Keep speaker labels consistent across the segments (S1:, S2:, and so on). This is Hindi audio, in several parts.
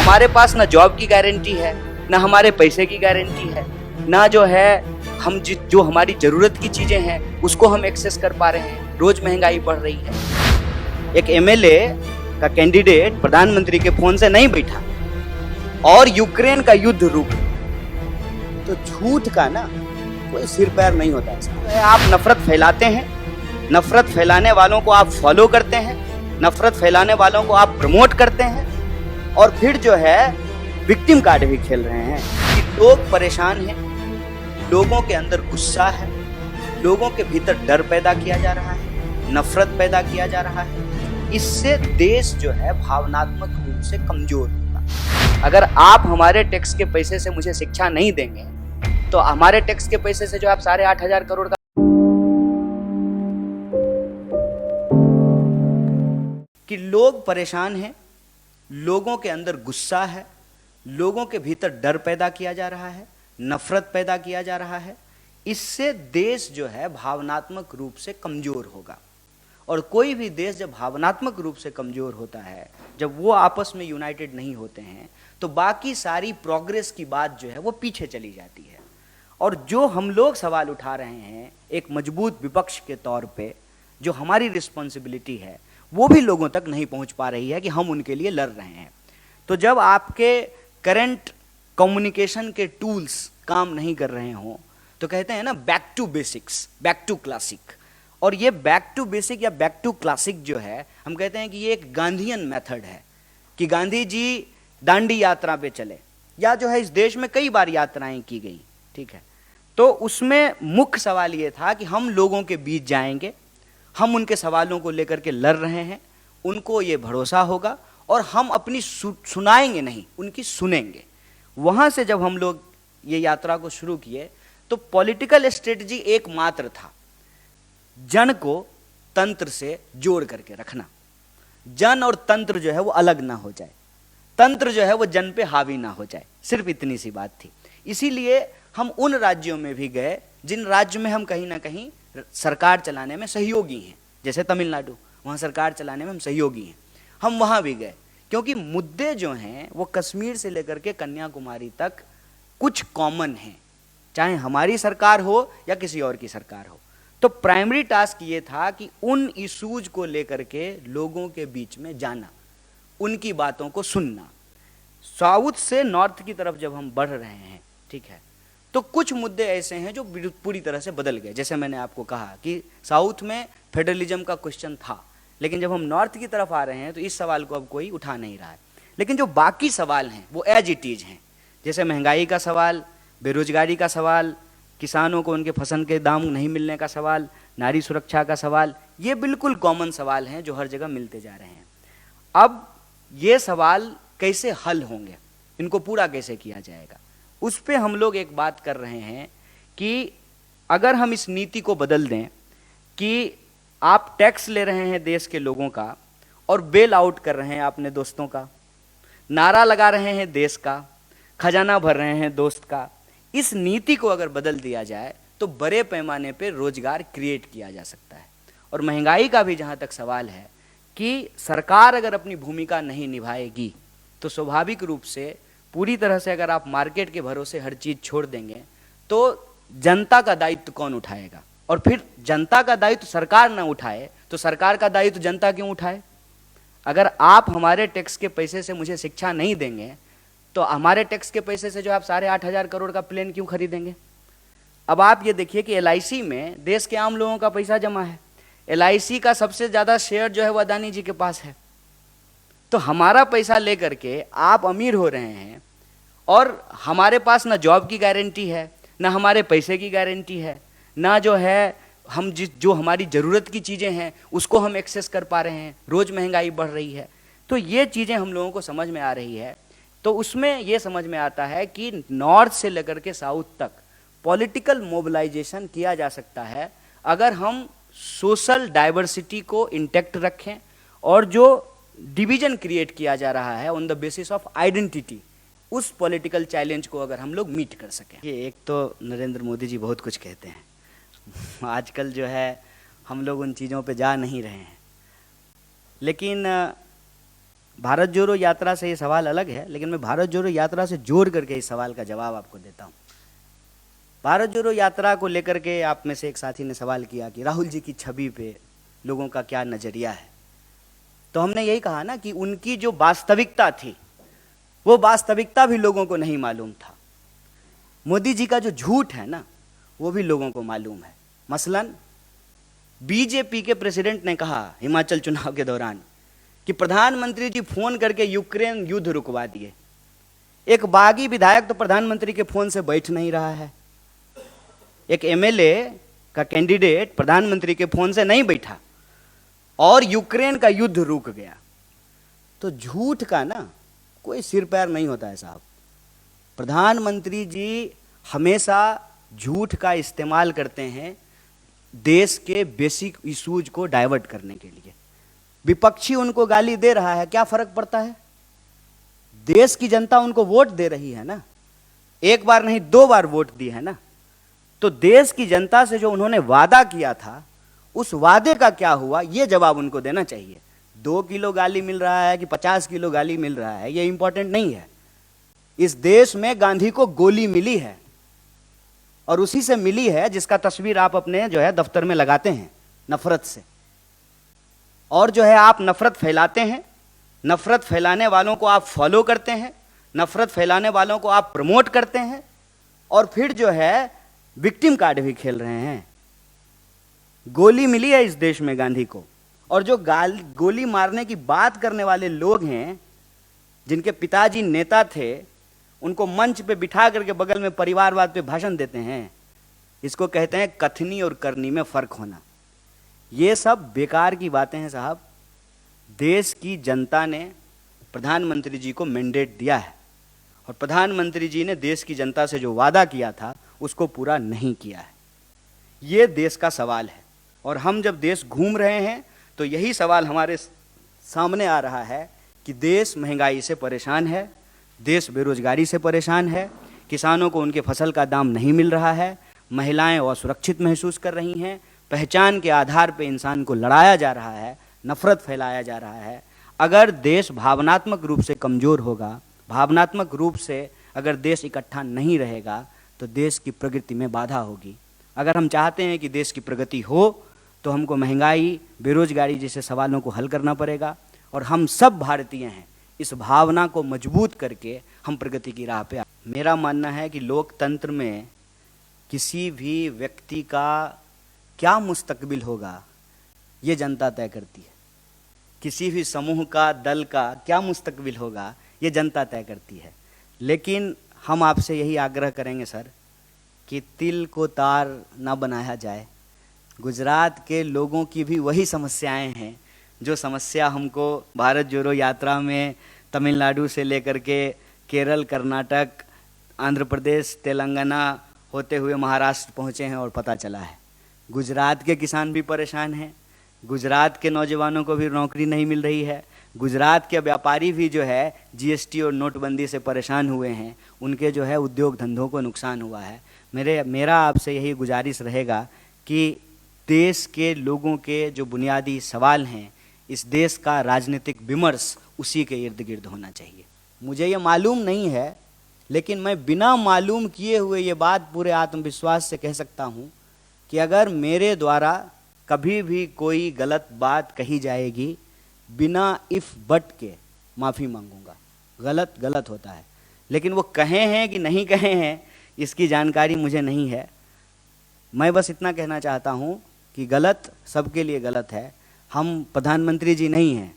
S1: हमारे पास ना जॉब की गारंटी है, ना हमारे पैसे की गारंटी है, ना जो है हम जो हमारी जरूरत की चीजें हैं उसको हम एक्सेस कर पा रहे हैं। रोज महंगाई बढ़ रही है। एक एमएलए का कैंडिडेट प्रधानमंत्री के फोन से नहीं बैठा और यूक्रेन का युद्ध रुक, तो झूठ का ना कोई सिर पैर नहीं होता है। आप नफरत फैलाते हैं, नफरत फैलाने वालों को आप फॉलो करते हैं, नफरत फैलाने वालों को आप प्रमोट करते हैं और फिर जो है विक्टिम कार्ड भी खेल रहे हैं कि लोग परेशान हैं, लोगों के अंदर गुस्सा है, लोगों के भीतर डर पैदा किया जा रहा है, नफरत पैदा किया जा रहा है। इससे देश जो है भावनात्मक रूप से कमजोर होगा। अगर आप हमारे टैक्स के पैसे से मुझे शिक्षा नहीं देंगे तो हमारे टैक्स के पैसे से जो आप 8,500 करोड़ का कि लोग परेशान हैं, लोगों के अंदर गुस्सा है, लोगों के भीतर डर पैदा किया जा रहा है, नफरत पैदा किया जा रहा है। इससे देश जो है भावनात्मक रूप से कमजोर होगा। और कोई भी देश जब भावनात्मक रूप से कमजोर होता है, जब वो आपस में यूनाइटेड नहीं होते हैं, तो बाकी सारी प्रोग्रेस की बात जो है वो पीछे चली जाती है। और जो हम लोग सवाल उठा रहे हैं एक मजबूत विपक्ष के तौर पे, जो हमारी रिस्पॉन्सिबिलिटी है, वो भी लोगों तक नहीं पहुंच पा रही है कि हम उनके लिए लड़ रहे हैं। तो जब आपके करंट कम्युनिकेशन के टूल्स काम नहीं कर रहे हों तो कहते हैं ना back to basics, back to classic. और ये बैक टू बेसिक या बैक टू क्लासिक जो है, हम कहते हैं कि ये एक गांधीयन मेथड है कि गांधी जी दांडी यात्रा पे चले, या जो है इस देश में कई बार यात्राएं की गई, ठीक है। तो उसमें मुख्य सवाल ये था कि हम लोगों के बीच जाएंगे, हम उनके सवालों को लेकर के लड़ रहे हैं, उनको ये भरोसा होगा और हम अपनी सुनाएंगे नहीं, उनकी सुनेंगे। वहां से जब हम लोग ये यात्रा को शुरू किए तो पॉलिटिकल स्ट्रेटजी एकमात्र था, जन को तंत्र से जोड़ करके रखना। जन और तंत्र जो है वो अलग ना हो जाए, तंत्र जो है वो जन पे हावी ना हो जाए, सिर्फ इतनी सी बात थी। इसीलिए हम उन राज्यों में भी गए जिन राज्य में हम कहीं ना कहीं सरकार चलाने में सहयोगी हैं, जैसे तमिलनाडु, वहाँ सरकार चलाने में हम सहयोगी हैं, हम वहाँ भी गए क्योंकि मुद्दे जो हैं वो कश्मीर से लेकर के कन्याकुमारी तक कुछ कॉमन हैं, चाहे हमारी सरकार हो या किसी और की सरकार हो। तो प्राइमरी टास्क ये था कि उन इश्यूज को लेकर के लोगों के बीच में जाना, उनकी बातों को सुनना। साउथ से नॉर्थ की तरफ जब हम बढ़ रहे हैं, ठीक है, तो कुछ मुद्दे ऐसे हैं जो पूरी तरह से बदल गए। जैसे मैंने आपको कहा कि साउथ में फेडरलिज्म का क्वेश्चन था, लेकिन जब हम नॉर्थ की तरफ आ रहे हैं तो इस सवाल को अब कोई उठा नहीं रहा है। लेकिन जो बाकी सवाल हैं वो एज इट इज हैं, जैसे महंगाई का सवाल, बेरोजगारी का सवाल, किसानों को उनके फसल के दाम नहीं मिलने का सवाल, नारी सुरक्षा का सवाल, ये बिल्कुल कॉमन सवाल हैं जो हर जगह मिलते जा रहे हैं। अब ये सवाल कैसे हल होंगे, इनको पूरा कैसे किया जाएगा, उस पे हम लोग एक बात कर रहे हैं कि अगर हम इस नीति को बदल दें कि आप टैक्स ले रहे हैं देश के लोगों का और बेल आउट कर रहे हैं अपने दोस्तों का, नारा लगा रहे हैं देश का, खजाना भर रहे हैं दोस्त का, इस नीति को अगर बदल दिया जाए तो बड़े पैमाने पे रोजगार क्रिएट किया जा सकता है। और महंगाई का भी जहाँ तक सवाल है कि सरकार अगर अपनी भूमिका नहीं निभाएगी तो स्वाभाविक रूप से पूरी तरह से अगर आप मार्केट के भरोसे हर चीज छोड़ देंगे तो जनता का दायित्व कौन उठाएगा, और फिर जनता का दायित्व सरकार ना उठाए तो सरकार का दायित्व जनता क्यों उठाए। अगर आप हमारे टैक्स के पैसे से मुझे शिक्षा नहीं देंगे तो हमारे टैक्स के पैसे से जो आप 8,500 करोड़ का प्लेन क्यों खरीदेंगे। अब आप ये देखिए कि LIC में देश के आम लोगों का पैसा जमा है, LIC का सबसे ज्यादा शेयर जो है वो अदानी जी के पास है। तो हमारा पैसा लेकर के आप अमीर हो रहे हैं और हमारे पास ना जॉब की गारंटी है, ना हमारे पैसे की गारंटी है, ना जो है हम जो हमारी ज़रूरत की चीज़ें हैं उसको हम एक्सेस कर पा रहे हैं। रोज़ महंगाई बढ़ रही है। तो ये चीज़ें हम लोगों को समझ में आ रही है। तो उसमें ये समझ में आता है कि नॉर्थ से लेकर के साउथ तक पॉलिटिकल मोबिलाइजेशन किया जा सकता है अगर हम सोशल डाइवर्सिटी को इंटैक्ट रखें और जो डिवीजन क्रिएट किया जा रहा है on the basis of identity, उस पॉलिटिकल चैलेंज को अगर हम लोग मीट कर सकें। एक तो नरेंद्र मोदी जी बहुत कुछ कहते हैं, आजकल जो है हम लोग उन चीज़ों पे जा नहीं रहे हैं, लेकिन भारत जोड़ो यात्रा से ये सवाल अलग है, लेकिन मैं भारत जोड़ो यात्रा से जोड़ करके इस सवाल का जवाब आपको देता हूँ। भारत जोड़ो यात्रा को लेकर के आप में से एक साथी ने सवाल किया कि राहुल जी की छवि पे लोगों का क्या नज़रिया है। तो हमने यही कहा ना कि उनकी जो वास्तविकता थी वो वास्तविकता भी लोगों को नहीं मालूम था। मोदी जी का जो झूठ है ना वो भी लोगों को मालूम है। मसलन बीजेपी के प्रेसिडेंट ने कहा हिमाचल चुनाव के दौरान कि प्रधानमंत्री जी फोन करके यूक्रेन युद्ध रुकवा दिए। एक बागी विधायक तो प्रधानमंत्री के फोन से बैठ नहीं रहा है, एक एमएलए का कैंडिडेट प्रधानमंत्री के फोन से नहीं बैठा और यूक्रेन का युद्ध रुक गया। तो झूठ का ना कोई सिर पैर नहीं होता है साहब। प्रधानमंत्री जी हमेशा झूठ का इस्तेमाल करते हैं देश के बेसिक इश्यूज को डाइवर्ट करने के लिए। विपक्षी उनको गाली दे रहा है, क्या फर्क पड़ता है? देश की जनता उनको वोट दे रही है ना, एक बार नहीं 2 बार वोट दी है ना। तो देश की जनता से जो उन्होंने वादा किया था उस वादे का क्या हुआ, ये जवाब उनको देना चाहिए। 2 किलो गाली मिल रहा है कि 50 किलो गाली मिल रहा है, ये इंपॉर्टेंट नहीं है। इस देश में गांधी को गोली मिली है और उसी से मिली है जिसका तस्वीर आप अपने जो है दफ्तर में लगाते हैं नफरत से। और जो है आप नफरत फैलाते हैं, नफरत फैलाने वालों को आप फॉलो करते हैं, नफरत फैलाने वालों को आप प्रमोट करते हैं और फिर जो है विक्टिम कार्ड भी खेल रहे हैं। गोली मिली है इस देश में गांधी को, और जो गोली मारने की बात करने वाले लोग हैं जिनके पिताजी नेता थे, उनको मंच पे बिठा करके बगल में परिवारवाद पे भाषण देते हैं। इसको कहते हैं कथनी और करनी में फर्क होना। ये सब बेकार की बातें हैं साहब। देश की जनता ने प्रधानमंत्री जी को मैंडेट दिया है और प्रधानमंत्री जी ने देश की जनता से जो वादा किया था उसको पूरा नहीं किया है। ये देश का सवाल है और हम जब देश घूम रहे हैं तो यही सवाल हमारे सामने आ रहा है कि देश महंगाई से परेशान है, देश बेरोजगारी से परेशान है, किसानों को उनके फसल का दाम नहीं मिल रहा है, महिलाएं असुरक्षित महसूस कर रही हैं, पहचान के आधार पर इंसान को लड़ाया जा रहा है, नफरत फैलाया जा रहा है। अगर देश भावनात्मक रूप से कमज़ोर होगा, भावनात्मक रूप से अगर देश इकट्ठा नहीं रहेगा तो देश की प्रगति में बाधा होगी। अगर हम चाहते हैं कि देश की प्रगति हो तो हमको महंगाई, बेरोजगारी जैसे सवालों को हल करना पड़ेगा और हम सब भारतीय हैं, इस भावना को मजबूत करके हम प्रगति की राह पे। मेरा मानना है कि लोकतंत्र में किसी भी व्यक्ति का क्या मुस्तकबिल होगा ये जनता तय करती है। किसी भी समूह का, दल का क्या मुस्तकबिल होगा ये जनता तय करती है। लेकिन हम आपसे यही आग्रह करेंगे सर कि तिल को तार ना बनाया जाए। गुजरात के लोगों की भी वही समस्याएं हैं जो समस्या हमको भारत जोड़ो यात्रा में तमिलनाडु से लेकर के केरल, कर्नाटक, आंध्र प्रदेश, तेलंगाना होते हुए महाराष्ट्र पहुँचे हैं और पता चला है। गुजरात के किसान भी परेशान हैं, गुजरात के नौजवानों को भी नौकरी नहीं मिल रही है, गुजरात के व्यापारी भी जो है जीएसटी और नोटबंदी से परेशान हुए हैं, उनके जो है उद्योग धंधों को नुकसान हुआ है। मेरा आपसे यही गुजारिश रहेगा कि देश के लोगों के जो बुनियादी सवाल हैं, इस देश का राजनीतिक विमर्श उसी के इर्द गिर्द होना चाहिए। मुझे ये मालूम नहीं है, लेकिन मैं बिना मालूम किए हुए ये बात पूरे आत्मविश्वास से कह सकता हूँ कि अगर मेरे द्वारा कभी भी कोई गलत बात कही जाएगी, बिना इफ बट के माफ़ी मांगूंगा। गलत गलत होता है, लेकिन वो कहे हैं कि नहीं कहे हैं इसकी जानकारी मुझे नहीं है। मैं बस इतना कहना चाहता हूँ कि गलत सबके लिए गलत है। हम प्रधानमंत्री जी नहीं हैं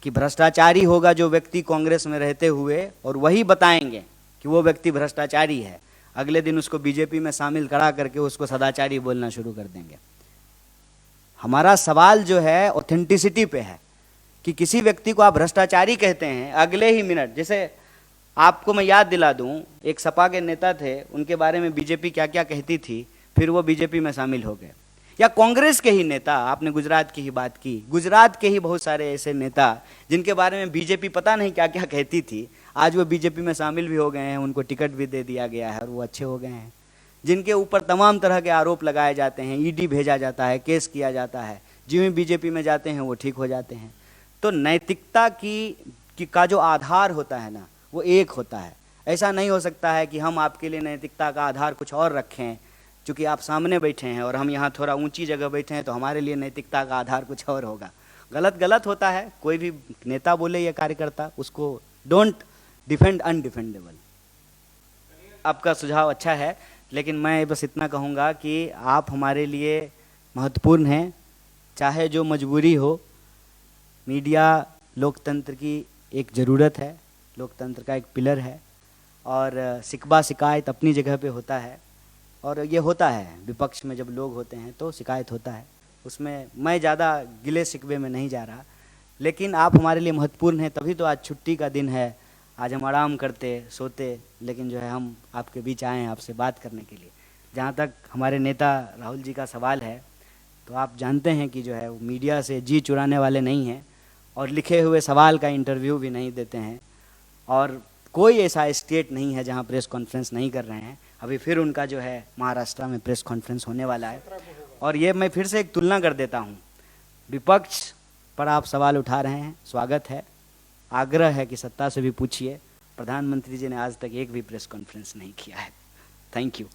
S1: कि भ्रष्टाचारी होगा जो व्यक्ति कांग्रेस में रहते हुए और वही बताएंगे कि वो व्यक्ति भ्रष्टाचारी है, अगले दिन उसको बीजेपी में शामिल करा करके उसको सदाचारी बोलना शुरू कर देंगे। हमारा सवाल जो है ऑथेंटिसिटी पे है कि किसी व्यक्ति को आप भ्रष्टाचारी कहते हैं, अगले ही मिनट, जैसे आपको मैं याद दिला दूं, एक सपा के नेता थे, उनके बारे में बीजेपी क्या क्या कहती थी, फिर वो बीजेपी में शामिल हो गए। या कांग्रेस के ही नेता, आपने गुजरात की ही बात की, गुजरात के ही बहुत सारे ऐसे नेता जिनके बारे में बीजेपी पता नहीं क्या क्या कहती थी, आज वो बीजेपी में शामिल भी हो गए हैं, उनको टिकट भी दे दिया गया है और वो अच्छे हो गए हैं। जिनके ऊपर तमाम तरह के आरोप लगाए जाते हैं, ईडी भेजा जाता है, केस किया जाता है, जिन्हें बीजेपी में जाते हैं वो ठीक हो जाते हैं। तो नैतिकता की का जो आधार होता है ना, वो एक होता है। ऐसा नहीं हो सकता है कि हम आपके लिए नैतिकता का आधार कुछ और रखें, क्योंकि आप सामने बैठे हैं और हम यहाँ थोड़ा ऊंची जगह बैठे हैं, तो हमारे लिए नैतिकता का आधार कुछ और होगा। गलत गलत होता है, कोई भी नेता बोले या कार्यकर्ता, उसको डोंट डिफेंड अनडिफेंडेबल। आपका सुझाव अच्छा है, लेकिन मैं बस इतना कहूँगा कि आप हमारे लिए महत्वपूर्ण हैं, चाहे जो मजबूरी हो। मीडिया लोकतंत्र की एक ज़रूरत है, लोकतंत्र का एक पिलर है, और शिकवा शिकायत अपनी जगह पे होता है, और ये होता है विपक्ष में जब लोग होते हैं तो शिकायत होता है, उसमें मैं ज़्यादा गिले शिकवे में नहीं जा रहा। लेकिन आप हमारे लिए महत्वपूर्ण हैं, तभी तो आज छुट्टी का दिन है, आज हम आराम करते सोते, लेकिन जो है हम आपके बीच आए हैं आपसे बात करने के लिए। जहाँ तक हमारे नेता राहुल जी का सवाल है, तो आप जानते हैं कि जो है वो मीडिया से जी चुराने वाले नहीं हैं, और लिखे हुए सवाल का इंटरव्यू भी नहीं देते हैं, और कोई ऐसा स्टेट नहीं है जहां प्रेस कॉन्फ्रेंस नहीं कर रहे हैं। अभी फिर उनका जो है महाराष्ट्र में प्रेस कॉन्फ्रेंस होने वाला है। और ये मैं फिर से एक तुलना कर देता हूं, विपक्ष पर आप सवाल उठा रहे हैं, स्वागत है, आग्रह है कि सत्ता से भी पूछिए। प्रधानमंत्री जी ने आज तक एक भी प्रेस कॉन्फ्रेंस नहीं किया है। Thank you.